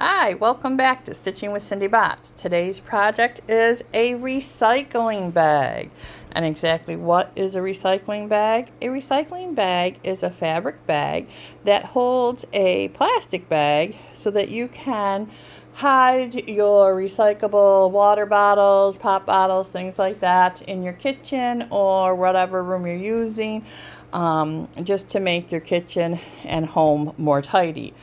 Hi, welcome back to Stitching with Cindy Botts. Today's project is a recycling bag. And exactly what is a recycling bag? A recycling bag is a fabric bag that holds a plastic bag so that you can hide your recyclable water bottles, pop bottles, things like that in your kitchen or whatever room you're using, just to make your kitchen and home more tidy.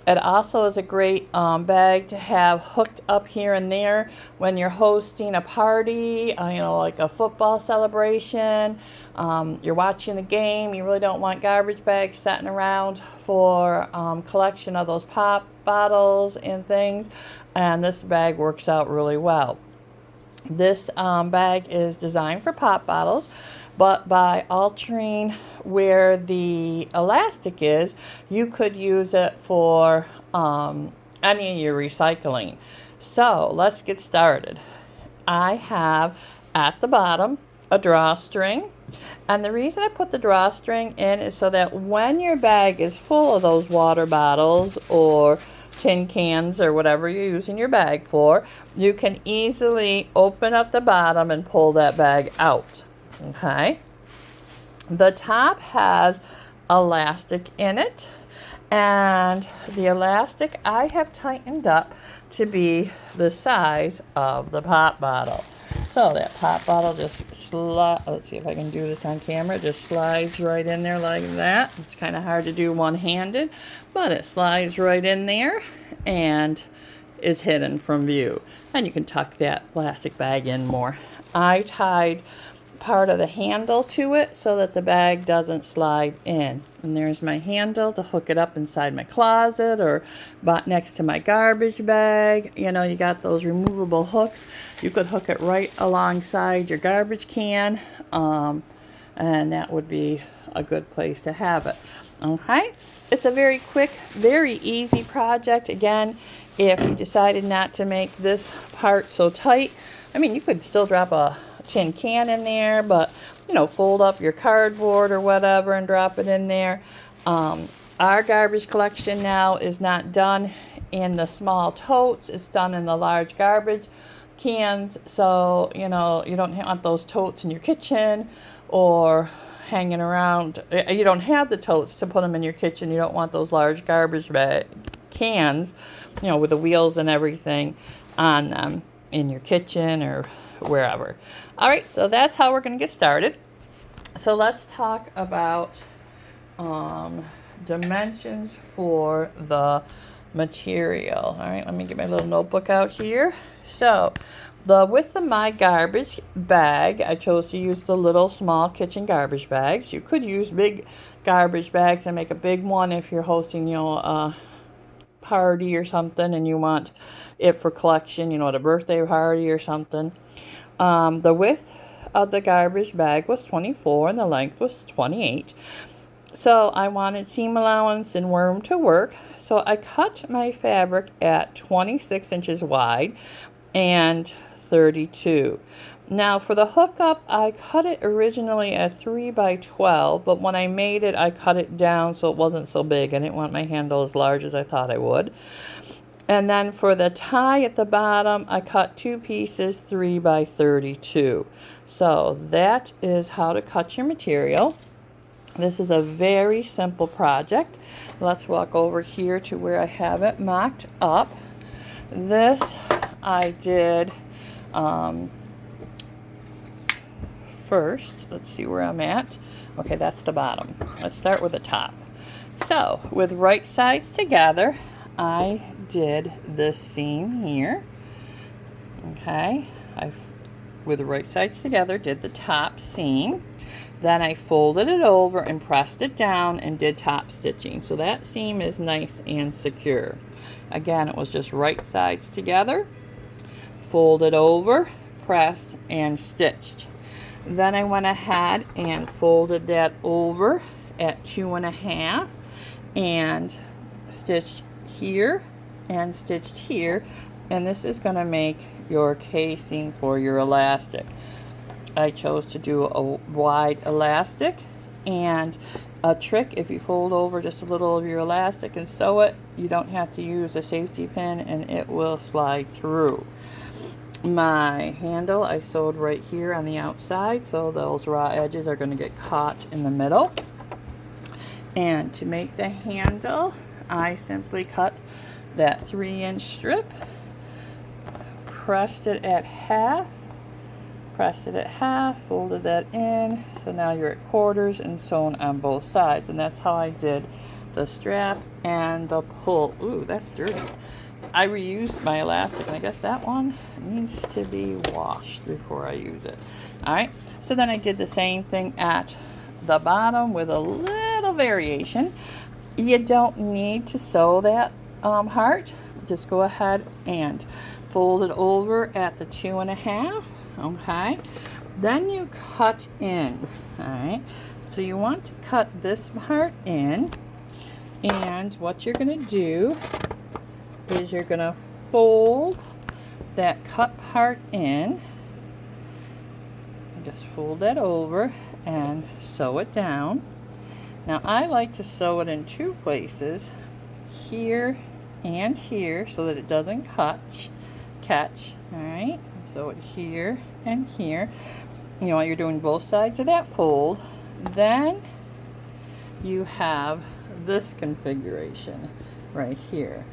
It also is a great bag to have hooked up here and there when you're hosting a party, like a football celebration. You're watching the game. You really don't want garbage bags sitting around for collection of those pop bottles and things. And this bag works out really well. This bag is designed for pop bottles, but by altering where the elastic is, you could use it for any of your recycling. So let's get started. I have at the bottom a drawstring, and the reason I put the drawstring in is so that when your bag is full of those water bottles or tin cans or whatever you're using your bag for, you can easily open up the bottom and pull that bag out. Okay. The top has elastic in it, and the elastic I have tightened up to be the size of the pop bottle. So that pop bottle just let's see if I can do this on camera, just slides right in there like that. It's kind of hard to do one-handed, but it slides right in there and is hidden from view. And you can tuck that plastic bag in more. I tied part of the handle to it so that the bag doesn't slide in. And there's my handle to hook it up inside my closet or next to my garbage bag. You got those removable hooks. You could hook it right alongside your garbage can, and that would be a good place to have it. Okay, it's a very quick, very easy project. Again, if you decided not to make this part so tight, you could still drop a tin can in there, but fold up your cardboard or whatever and drop it in there. Our garbage collection now is not done in the small totes, it's done in the large garbage cans. So you don't want those totes in your kitchen or hanging around. You don't have the totes to put them in your kitchen. You don't want those large garbage bag cans with the wheels and everything on them in your kitchen or wherever. All right, so that's how we're going to get started. So let's talk about dimensions for the material. All right, let me get my little notebook out here. So the width of my garbage bag, I chose to use the little small kitchen garbage bags. You could use big garbage bags and make a big one if you're hosting a party or something and you want it for collection, at a birthday party or something. The width of the garbage bag was 24 and the length was 28. So I wanted seam allowance and room to work. So I cut my fabric at 26 inches wide and 32. Now for the hookup, I cut it originally at 3 by 12, but when I made it, I cut it down so it wasn't so big. I didn't want my handle as large as I thought I would. And then for the tie at the bottom, I cut 2 pieces 3 by 32. So that is how to cut your material. This is a very simple project. Let's walk over here to where I have it mocked up. This I did first. Let's see where I'm at. Okay, that's the bottom. Let's start with the top. So with right sides together, I did this seam here. Okay, with the right sides together, did the top seam. Then I folded it over and pressed it down and did top stitching. So that seam is nice and secure. Again, it was just right sides together, folded over, pressed, and stitched. Then I went ahead and folded that over at 2.5 and stitched here and stitched here, and this is going to make your casing for your elastic. I chose to do a wide elastic, and a trick. If you fold over just a little of your elastic and sew it, you don't have to use a safety pin and it will slide through. My handle I sewed right here on the outside, so those raw edges are going to get caught in the middle. And to make the handle, I simply cut that 3-inch strip, pressed it at half, folded that in, so now you're at quarters, and sewn on both sides. And that's how I did the strap and the pull. Ooh, that's dirty. I reused my elastic, and I guess that one needs to be washed before I use it. Alright, so then I did the same thing at the bottom with a little variation. You don't need to sew that heart. Just go ahead and fold it over at the 2.5. Okay, then you cut in. Alright, so you want to cut this heart in, and what you're going to do is you're going to fold that cut part in. Just fold that over and sew it down. Now I like to sew it in 2 places, here and here, so that it doesn't catch. Alright, sew it here and here. You know, you're doing both sides of that fold. Then you have this configuration right here.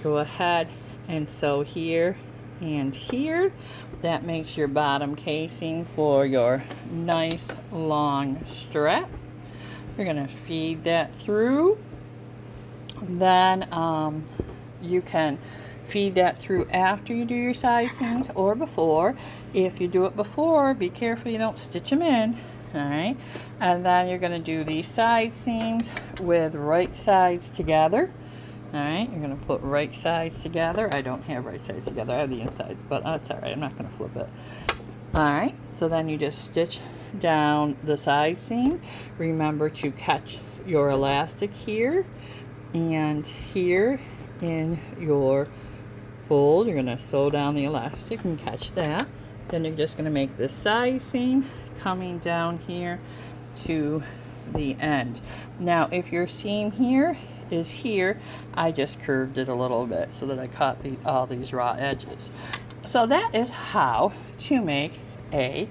Go ahead and sew here and here. That makes your bottom casing for your nice long strap. You're going to feed that through. Then you can feed that through after you do your side seams or before. If you do it before, be careful you don't stitch them in. Alright, and then you're going to do these side seams with right sides together. Alright, you're going to put right sides together. I don't have right sides together, I have the inside, but that's alright, I'm not going to flip it. Alright, so then you just stitch down the side seam. Remember to catch your elastic here and here in your fold. You're going to sew down the elastic and catch that. Then you're just going to make this side seam coming down here to the end. Now if your seam here is here, I just curved it a little bit so that I caught all these raw edges. So that is how to make a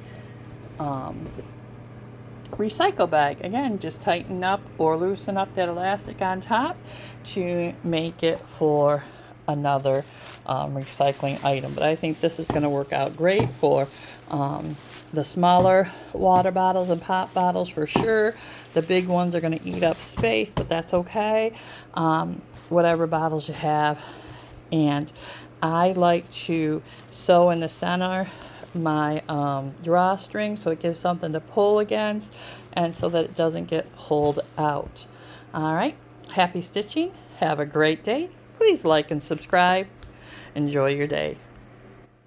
recycle bag. Again, just tighten up or loosen up that elastic on top to make it for another recycling item. But I think this is going to work out great for the smaller water bottles and pop bottles for sure. The big ones are going to eat up space, but that's okay. Whatever bottles you have. And I like to sew in the center my drawstring so it gives something to pull against and so that it doesn't get pulled out. Alright, happy stitching. Have a great day. Please like and subscribe. Enjoy your day.